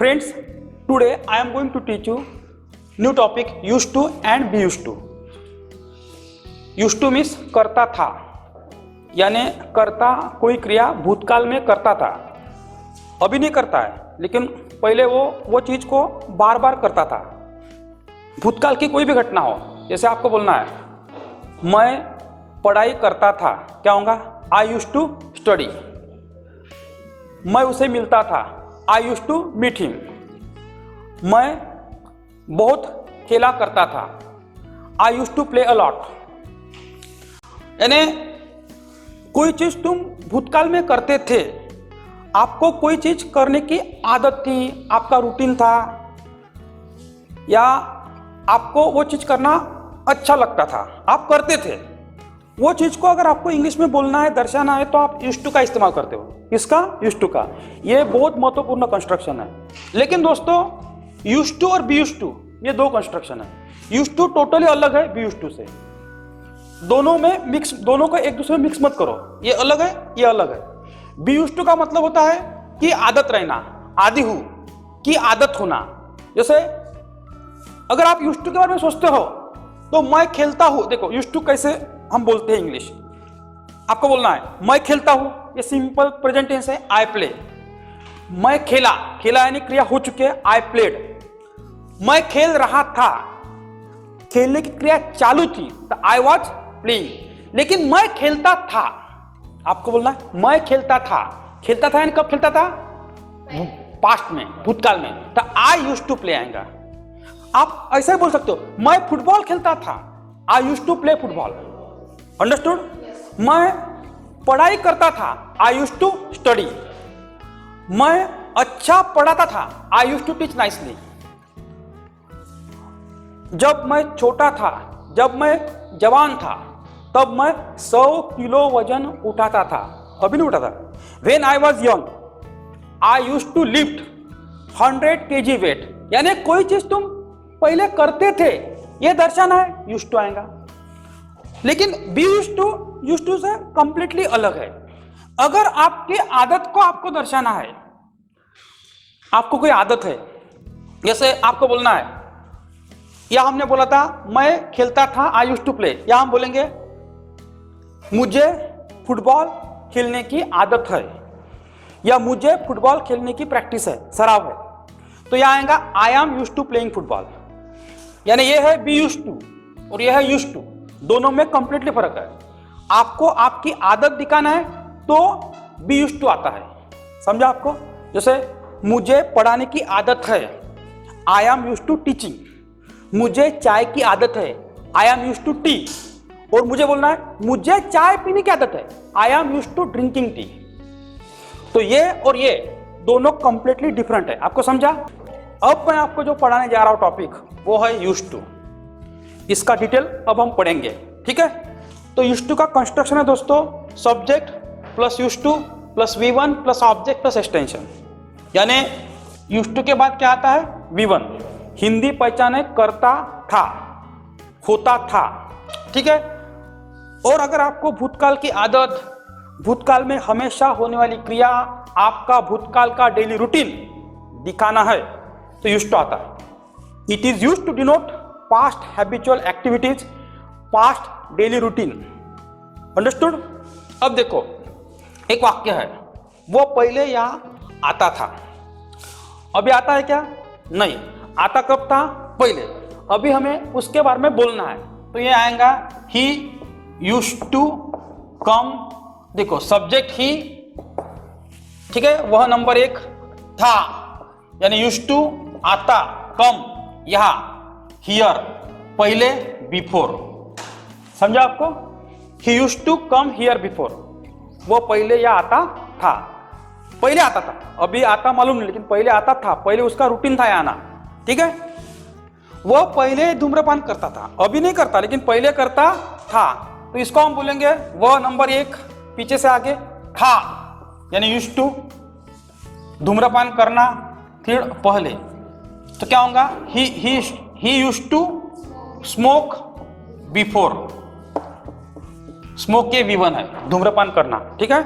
Friends, today I am going to teach you new topic used to and be used to. Used to means करता था, यानी करता कोई क्रिया भूतकाल में करता था, अभी नहीं करता है, लेकिन पहले वो चीज को बार बार करता था। भूतकाल की कोई भी घटना हो, जैसे आपको बोलना है मैं पढ़ाई करता था, क्या होगा? I used to study. मैं उसे मिलता था, I used to meet him. मैं बहुत खेला करता था, I used to play a lot. यानी कोई चीज तुम भूतकाल में करते थे, आपको कोई चीज करने की आदत थी, आपका रूटीन था, या आपको वो चीज करना अच्छा लगता था, आप करते थे। वो चीज को अगर आपको इंग्लिश में बोलना है, दर्शाना है, तो आप यूज्ड टू का इस्तेमाल करते हो। किसका? यूज्ड टू का। ये बहुत महत्वपूर्ण कंस्ट्रक्शन है। लेकिन दोस्तों, यूज्ड टू और बी यूज्ड टू ये दो कंस्ट्रक्शन है। यूज्ड टू टोटली अलग है बी यूज्ड टू से। दोनों में मिक्स, दोनों को एक दूसरे में मिक्स मत करो। ये अलग है, ये अलग है। बी यूज्ड टू का मतलब होता है कि आदत रहना, आदी हूं की आदत होना। जैसे अगर आप यूज्ड टू के बारे में सोचते हो तो मैं खेलता हूं। देखो यूज्ड टू कैसे हम बोलते हैं इंग्लिश, आपको बोलना है मैं खेलता हूं, ये सिंपल प्रेजेंट टेंस है, आई प्ले। मैं खेला, खेला यानी क्रिया हो चुकी है, आई प्लेड। मैं खेल रहा था, खेलने की क्रिया चालू थी, तो आई वॉज प्लेइंग। लेकिन मैं खेलता था, आपको बोलना है मैं खेलता था। खेलता था यानी कब खेलता था? पास्ट में, भूतकाल में, तो आई यूज्ड टू प्ले आएगा। आप ऐसा ही बोल सकते हो, मैं फुटबॉल खेलता था, I used to play football. Understood? मैं पढ़ाई करता था, आई यूज्ड टू स्टडी। मैं अच्छा पढ़ाता था, I used to teach nicely. जब मैं छोटा था, जब मैं जवान था, तब मैं 100 किलो वजन उठाता था, अभी नहीं उठाता। When I was young, I used to lift 100 kg weight। यानी कोई चीज तुम पहले करते थे, ये दर्शाना है, यूज्ड टू आएगा। लेकिन बी यूज्ड टू से कंप्लीटली अलग है। अगर आपकी आदत को आपको दर्शाना है, आपको कोई आदत है, जैसे आपको बोलना है, या हमने बोला था मैं खेलता था, आई यूज्ड टू प्ले, या हम बोलेंगे मुझे फुटबॉल खेलने की आदत है, या मुझे फुटबॉल खेलने की प्रैक्टिस है, सराव है, तो यह आएगा I am used to playing football. यानी ये है बी यूज्ड टू और ये है यूज्ड टू, दोनों में कंप्लीटली फर्क है। आपको आपकी आदत दिखाना है तो बी यूज्ड टू आता है, समझा आपको? जैसे मुझे पढ़ाने की आदत है, I am used to teaching. मुझे चाय की आदत है, I am used to tea. और मुझे बोलना है मुझे चाय पीने की आदत है, I am used to drinking tea. तो ये और ये दोनों कंप्लीटली डिफरेंट है, आपको समझा? अब मैं आपको जो पढ़ाने जा रहा हूं टॉपिक, वो है यूज्ड टू। इसका डिटेल अब हम पढ़ेंगे, ठीक है? तो यूज्ड टू का कंस्ट्रक्शन है दोस्तों, subject plus used two plus V1 plus object plus extension. यानी यूज्ड टू के बाद क्या आता है? V1, हिंदी पहचाने करता था, होता था, ठीक है? और अगर आपको भूतकाल की आदत, भूतकाल में हमेशा होने वाली क्रिया, आपका भूतकाल का डेली रूटीन दिखाना है, तो यूज्ड टू आता है। It is used to denote past habitual activities, past daily routine. Understood? अब देखो, एक वाक्य है, वो पहले यहां आता था। अभी आता है क्या? नहीं। आता कब था? पहले। अभी हमें उसके बारे में बोलना है, तो ये आएगा ही यूज्ड टू कम। देखो सब्जेक्ट ही, ठीक है, वह नंबर 1 था, यानी यूज्ड टू आता, कम यहां, हियर पहले, बिफोर। समझा आपको? He used to come here before, वो पहले या आता था, पहले आता था, अभी आता मालूम नहीं, लेकिन पहले आता था, पहले उसका रूटीन था आना, ठीक है? वो पहले धूम्रपान करता था, अभी नहीं करता, लेकिन पहले करता था, तो इसको हम बोलेंगे वह नंबर 1 पीछे से आगे था, यानी यूज्ड टू धूम्रपान करना, फिर पहले, तो क्या होगा? He used to smoke before. Smoke के V1 है, धूम्रपान करना, ठीक है?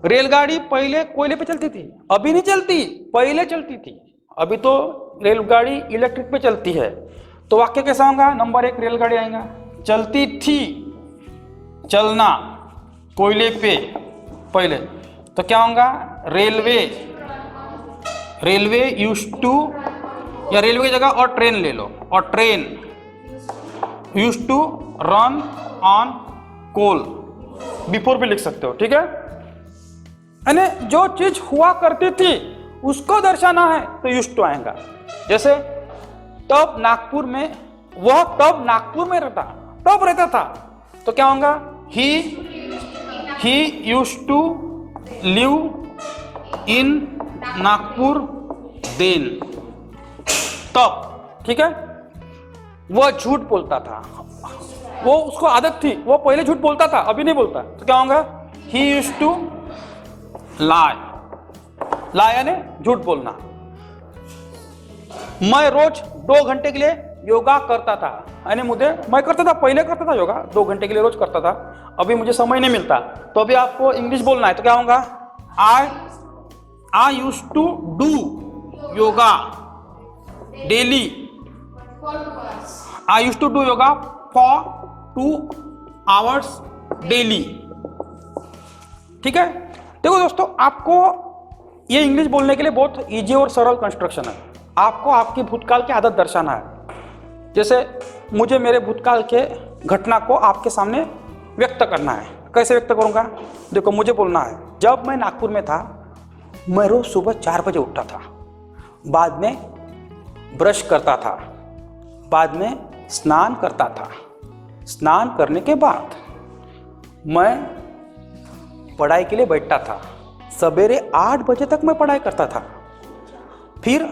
रेलगाड़ी पहले कोयले पे चलती थी, अभी नहीं चलती, पहले चलती थी, अभी तो रेलगाड़ी इलेक्ट्रिक पे चलती है, तो वाक्य कैसा होगा? नंबर 1 रेलगाड़ी आएगा। चलती थी, चलना, कोयले पे पहले, तो क्या होगा? रेलवे, रेलवे यूज्ड टू, या रेलवे की जगह और ट्रेन ले लो, और train used to run on coal, before भी लिख सकते हो, ठीक है। यानी जो चीज हुआ करती थी उसको दर्शाना है तो यूज्ड टू आएगा। जैसे तब नागपुर में, वह तब नागपुर में रहता, तब रहता था, तो क्या होगा? He used to live in Nagpur then, तब, ठीक है। वह झूठ बोलता था, वो उसको आदत थी, वो पहले झूठ बोलता था, अभी नहीं बोलता, तो क्या होगा? ही यूज्ड टू लाई, लाई यानी झूठ बोलना। मैं रोज 2 घंटे के लिए योगा करता था, यानी मैं करता था, पहले करता था योगा, 2 घंटे के लिए रोज करता था, अभी मुझे समय नहीं मिलता, तो अभी आपको इंग्लिश बोलना है, तो क्या होगा? I used to do yoga daily, I used to do yoga for 2 hours daily, ठीक है। देखो दोस्तों, आपको ये इंग्लिश बोलने के लिए बहुत इजी और सरल कंस्ट्रक्शन है। आपको आपकी भूतकाल की आदत दर्शाना है। जैसे मुझे मेरे भूतकाल के घटना को आपके सामने व्यक्त करना है। कैसे व्यक्त करूंगा? देखो, मुझे बोलना है, जब मैं नागपुर में था, मैं रोज सुबह 4 बजे उठता था, बाद में ब्रश करता था, बाद में स्नान करता था, स्नान करने के बाद मैं पढ़ाई के लिए बैठता था, सवेरे 8 बजे तक मैं पढ़ाई करता था, फिर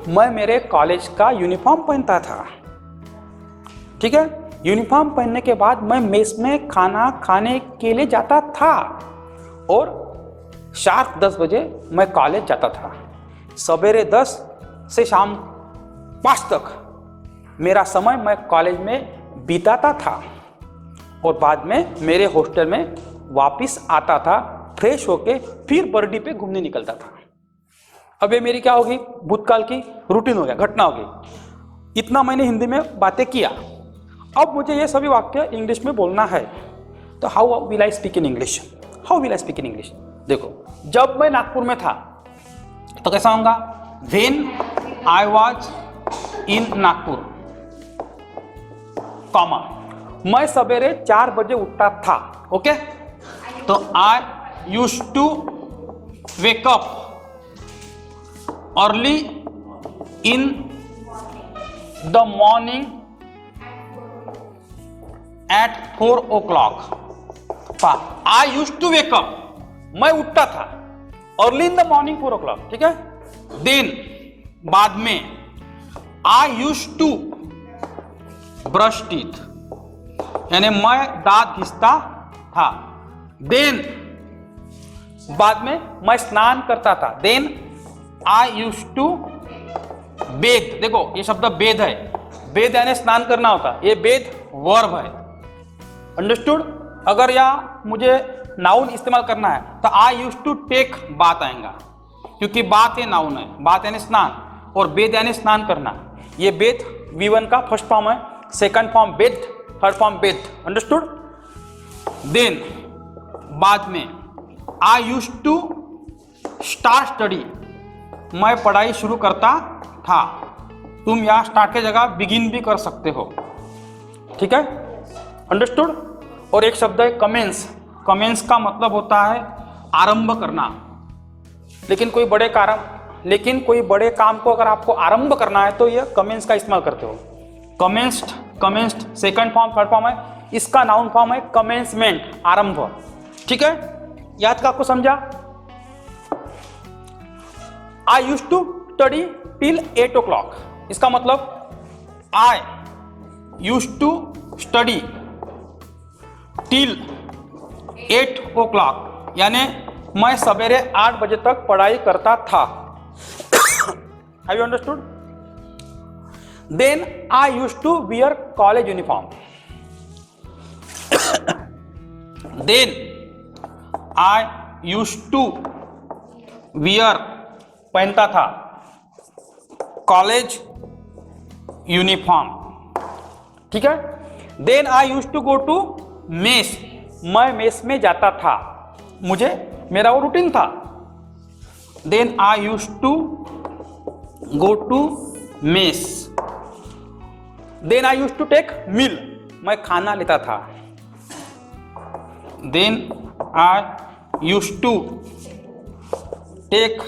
मैं मेरे कॉलेज का यूनिफॉर्म पहनता था, ठीक है। यूनिफॉर्म पहनने के बाद मैं मेस में खाना खाने के लिए जाता था, और शार्प 10 बजे मैं कॉलेज जाता था। सवेरे 10 से शाम 5 तक मेरा समय मैं कॉलेज में बिताता था, और बाद में मेरे हॉस्टल में वापस आता था, फ्रेश होके फिर बर्डी पे घूमने निकलता था। अब ये मेरी क्या होगी? भूतकाल की रूटीन हो गया, घटना होगी। इतना मैंने हिंदी में बातें किया, अब मुझे ये सभी वाक्य इंग्लिश में बोलना है, तो how will I speak in English? How will I speak in English? देखो, जब मैं नागपुर में था तो कैसा होगा? When I was in Nagpur, comma, मैं सवेरे 4 बजे उठता था, ओके। तो I used to wake up early in the morning at 4 o'clock। I used to wake up, मैं उठता था, early in the morning 4 o'clock, ठीक है। देन, बाद में, I used to brush teeth, यानी मैं दांत घिसता था। देन, बाद में मैं स्नान करता था। देन आई यूज्ड टू बेद, देखो ये शब्द बेद है, बेद यानी स्नान करना होता, ये बेद वर्ब है, अंडरस्टूड। अगर यहाँ मुझे नाउन इस्तेमाल करना है तो आई यूज्ड टू टेक बात आएगा, क्योंकि बात ये नाउन है, बात यानी स्नान, और बेद यानी स्नान करना। ये बेद V1 का फर्स्ट फॉर्म है, second form bed, third form bed, understood. Then, बाद में, I used to start study, मैं पढ़ाई शुरू करता था। तुम यहाँ स्टार्ट की जगह बिगिन भी कर सकते हो, ठीक है, अंडरस्टूड। और एक शब्द है कमेंस, कमेंस का मतलब होता है आरंभ करना। लेकिन कोई बड़े काम को अगर आपको आरंभ करना है तो ये कमेंस का इस्तेमाल करते हो। Commenced second form, third form है, इसका नाउन फॉर्म है कमेंसमेंट, आरंभ, ठीक है। याद का आपको समझा? I used to study till 8 o'clock, इसका मतलब I used to study till 8 o'clock, यानी मैं सवेरे 8 बजे तक पढ़ाई करता था। Have you understood? Then I used to wear college uniform. Then I used to wear, पहनता था, कॉलेज यूनिफॉर्म, ठीक है। Then I use to go to mess, मैं मेस में जाता था, मुझे मेरा वो रूटीन था। Then I use to go to mess. Then I use to take meal, मैं खाना लेता था। Then I use to take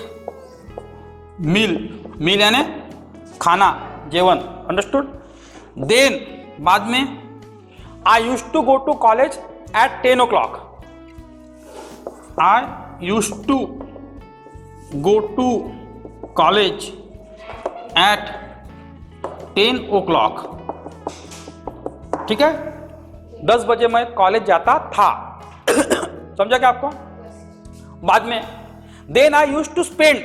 meal, meal यानी खाना, जेवण, अंडरस्टूड। देन बाद में I use to go to college at 10 o'clock, I use to go to college at 10 o'clock, ठीक है। 10 बजे मैं कॉलेज जाता था, समझा क्या आपको? बाद में then I use to spend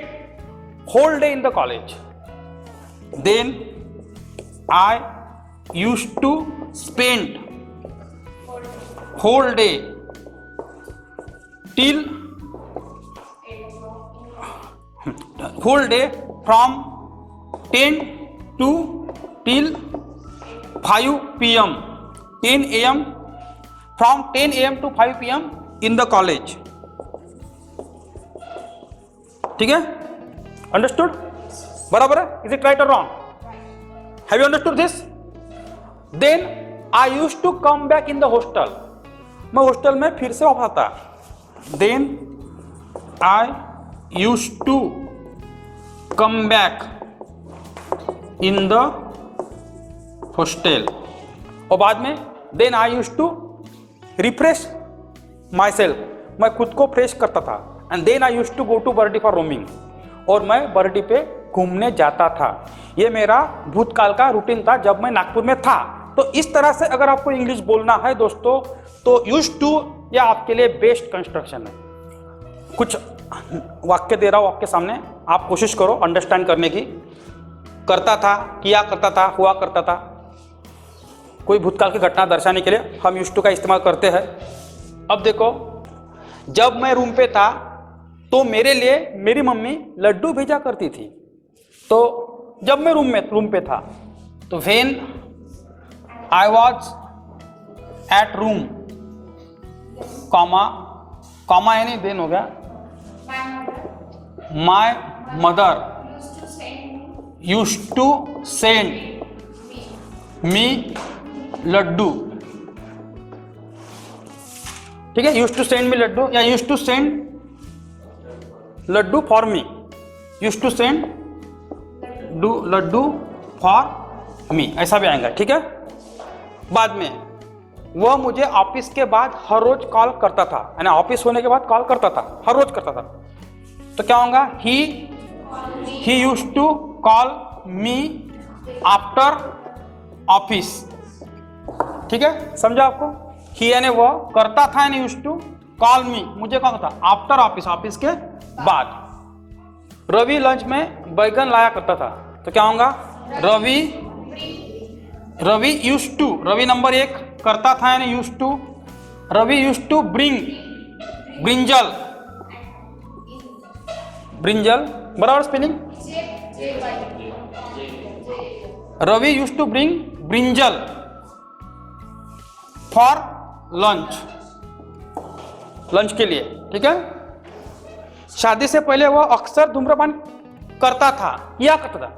whole day in the college, then I use to spend whole day till whole day from 10 to till 5 PM, 10 AM, from 10 AM to 5 PM in the college, ठीक है, understood, बराबर है? Is it right और wrong? Have you understood this? Then I use to come back in the hostel, मैं hostel में फिर से वापस आता। Then I use to come back in the hostel, और बाद में then I use to refresh myself, मैं खुद को फ्रेश करता था। And then I use to go to Burdi for roaming, और मैं बर्डी पे घूमने जाता था। ये मेरा भूतकाल का रूटीन था जब मैं नागपुर में था। तो इस तरह से अगर आपको इंग्लिश बोलना है दोस्तों, तो यूज टू या आपके लिए बेस्ट कंस्ट्रक्शन है। कुछ वाक्य दे रहा हूं आपके सामने, आप कोशिश करो अंडरस्टैंड करने की। करता था, किया करता था, हुआ करता था, कोई भूतकाल की घटना दर्शाने के लिए हम यूज टू का इस्तेमाल करते हैं। अब देखो, जब मैं रूम पे था तो मेरे लिए मेरी मम्मी लड्डू भेजा करती थी। तो जब मैं रूम पे था, तो when I was at room, comma यानी देन हो गया, my mother use to send me laddoo, ठीक है, use to send me laddoo या use to send laddoo for me, use to send laddoo for me, ऐसा भी आएगा, ठीक है। बाद में वह मुझे ऑफिस के बाद हर रोज कॉल करता था, यानी ऑफिस होने के बाद कॉल करता था, हर रोज करता था। तो क्या होगा? He use to call me after office, ठीक है, समझा आपको? ही यानी वह, करता था यानी यूज टू, कॉल मी मुझे कौन था? आफ्टर ऑफिस, ऑफिस के बाद। रवि लंच में बैगन लाया करता था, तो क्या होगा? Ravi use to, Ravi number 1 करता था यानी use to, Ravi use to brinjal, बराबर spelling, Ravi use to bring brinjal for lunch के लिए, ठीक है। शादी से पहले वह अक्सर धूम्रपान करता था, किया करता था।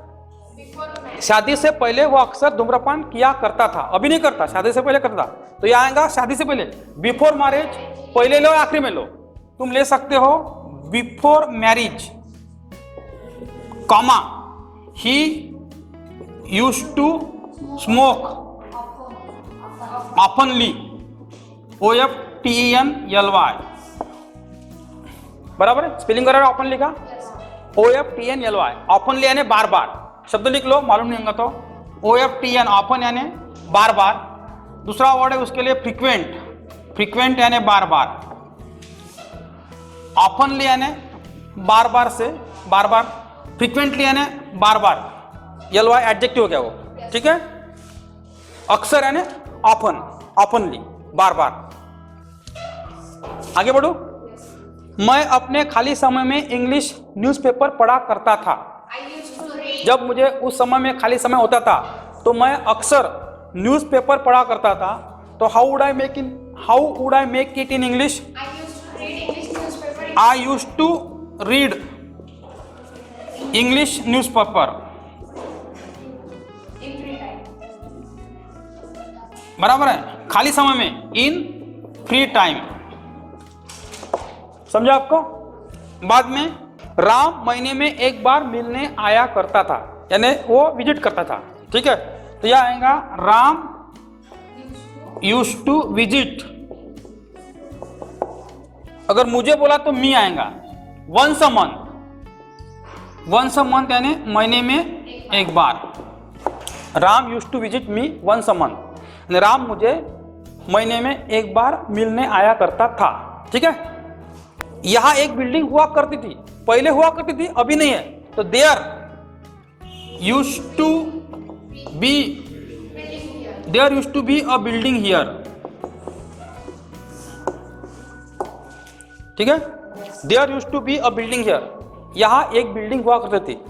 शादी से पहले वो अक्सर धूम्रपान किया करता था, अभी नहीं करता, शादी से पहले करता। तो यह आएगा शादी से पहले, बिफोर मैरिज, पहले लो आखिरी में लो, तुम ले सकते हो before marriage, comma he use to smoke oftenly, OFTENLY, बराबर है, स्पेलिंग करा ऑफनली का, OFTENLY, ऑफनली यानी बार बार, शब्द लिख लो, मालूम नहीं होगा तो OFTN, ऑफन यानी बार बार। दूसरा वर्ड है उसके लिए फ्रीक्वेंट यानी बार बार, ऑफनली यानी बार बार से बार बार, फ्रीक्वेंटली यानी बार बार, LY एडजेक्टिव हो गया वो, ठीक है। अक्सर यानी ऑफनली, बार बार। आगे बढ़ो। मैं अपने खाली समय में इंग्लिश न्यूज़पेपर पढ़ा करता था। जब मुझे उस समय में खाली समय होता था तो मैं अक्सर न्यूज़पेपर पढ़ा करता था। तो how would I make it in English? I used to read English newspaper. बराबर है, खाली समय में, इन फ्री टाइम। समझा आपको? बाद में राम महीने में एक बार मिलने आया करता था, यानी वो विजिट करता था। ठीक है, तो यह आएगा राम यूज्ड टू विजिट। अगर मुझे बोला तो मी आएगा। वंस अ मंथ यानी महीने में एक बार। Ram used to visit me once a month, Ram मुझे महीने में एक बार मिलने आया करता था। ठीक है, यहां एक बिल्डिंग हुआ करती थी, पहले हुआ करती थी, अभी नहीं है। तो there used to be a building here. ठीक है, there used to be a building here, यहां एक बिल्डिंग हुआ करती थी।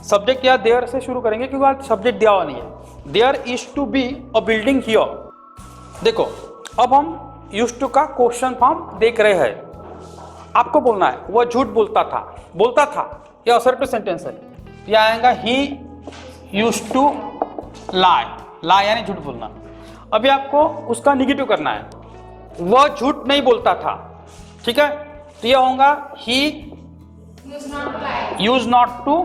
सब्जेक्ट या देयर से शुरू करेंगे क्योंकि वहां सब्जेक्ट दिया हुआ नहीं है। There is to be a building here. देखो, अब हम यूज्ड टू का क्वेश्चन फॉर्म देख रहे हैं। आपको बोलना है वह झूठ बोलता था, यह असर्टिव सेंटेंस है। यह आएगा ही यूज्ड टू लाई यानी झूठ बोलना। अभी आपको उसका निगेटिव करना है, वह झूठ नहीं बोलता था। ठीक है, तो यह होगा ही यूज नॉट टू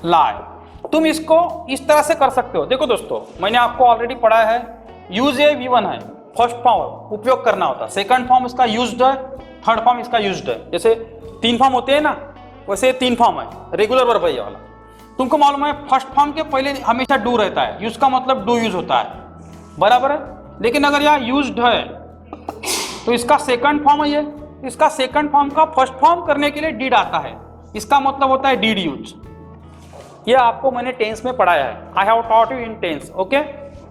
लाई। तुम इसको इस तरह से कर सकते हो। देखो दोस्तों, मैंने आपको ऑलरेडी पढ़ा है, यूज ए V1 है, फर्स्ट फॉर्म उपयोग करना होता है, सेकंड फॉर्म इसका यूज्ड है, थर्ड फॉर्म इसका यूज्ड है। जैसे 3 फॉर्म होते हैं ना, वैसे 3 फॉर्म है, रेगुलर वर्ब है ये वाला। तुमको मालूम है फर्स्ट फॉर्म के पहले हमेशा डू रहता है, यूज का मतलब डू यूज होता है, बराबर है। लेकिन अगर यहाँ यूज्ड है तो इसका सेकंड फॉर्म है ये, इसका सेकंड फॉर्म का फर्स्ट फॉर्म करने के लिए डीड आता है, इसका मतलब होता है डीड यूज। ये आपको मैंने टेंस में पढ़ाया है, I have taught you in tense. Okay,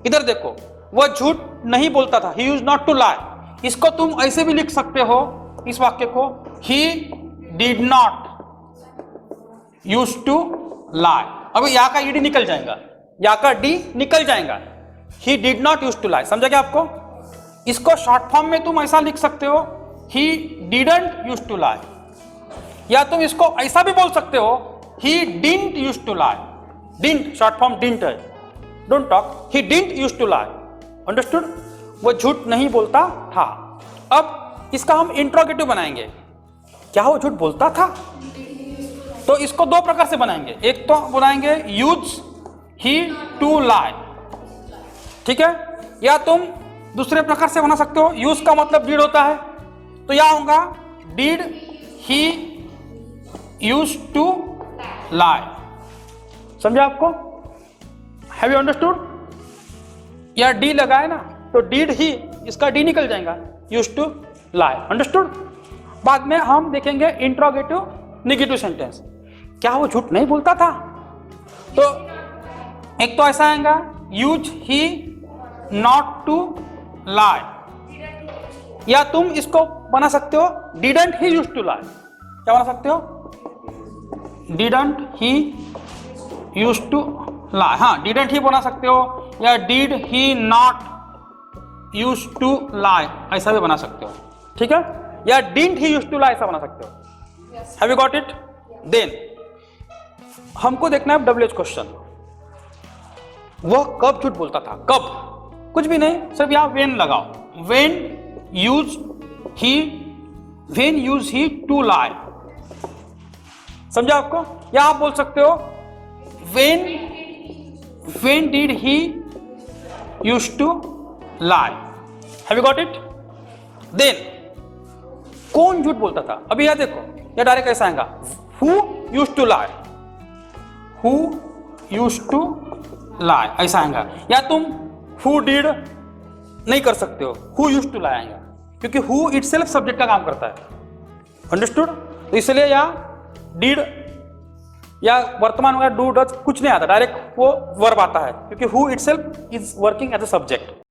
इधर देखो, वह झूठ नहीं बोलता था, he used not to lie. इसको तुम ऐसे भी लिख सकते हो, इस वाक्य को, he did not use to lie. अब यहाँ का ईडी निकल जाएगा, यहाँ का डी निकल जाएगा, he did not use to lie. समझा क्या आपको? इसको शॉर्ट फॉर्म में तुम ऐसा लिख सकते हो, he didn't use to lie, या तुम इसको ऐसा भी बोल सकते हो, he didn't use to lie. Didn't short form didn't है, don't talk, he didn't use to lie. Understood? वो झूठ नहीं बोलता था। अब इसका हम इंट्रोगेटिव बनाएंगे, क्या वो झूठ बोलता था? तो इसको 2 प्रकार से बनाएंगे। एक तो बनाएंगे यूज ही टू लाई, ठीक है, या तुम दूसरे प्रकार से बना सकते हो, यूज का मतलब डीड होता है, तो यह होगा did he use to lie. समझा आपको? Have you understood? या डी लगाए ना, तो डिड ही, इसका डी निकल जाएगा, यूज टू लाई। अंडरस्टूड? बाद में हम देखेंगे इंट्रोगेटिव नेगेटिव सेंटेंस, क्या वो झूठ नहीं बोलता था? तो एक तो ऐसा आएगा, use he not to lie, या तुम इसको बना सकते हो, didn't he use to lie. क्या बना सकते हो? Didn't he use to lie, हाँ, डिडंट ही बना सकते हो, या did he not use to lie, ऐसा भी बना सकते हो। ठीक है, या didn't he use to lie, ऐसा बना सकते हो। Have you got it? Then हमको देखना है WH क्वेश्चन, वह कब झूठ बोलता था? कब? कुछ भी नहीं, सिर्फ यहां वेन लगाओ। When use he to lie. समझा आपको? या आप बोल सकते हो when did he used to lie? Have you got it? Then कौन झूठ बोलता था? अभी यह देखो, या डायरेक्ट ऐसा आएगा, who used to lie? Who used to lie ऐसा आएगा, या तुम who did नहीं कर सकते हो, who used to lie आएगा, क्योंकि who itself सब्जेक्ट का काम करता है। अंडरस्टूड? तो इसलिए या did या वर्तमान वगैरह डू डज कुछ नहीं आता, डायरेक्ट वो वर्ब आता है, क्योंकि who itself is working as a subject.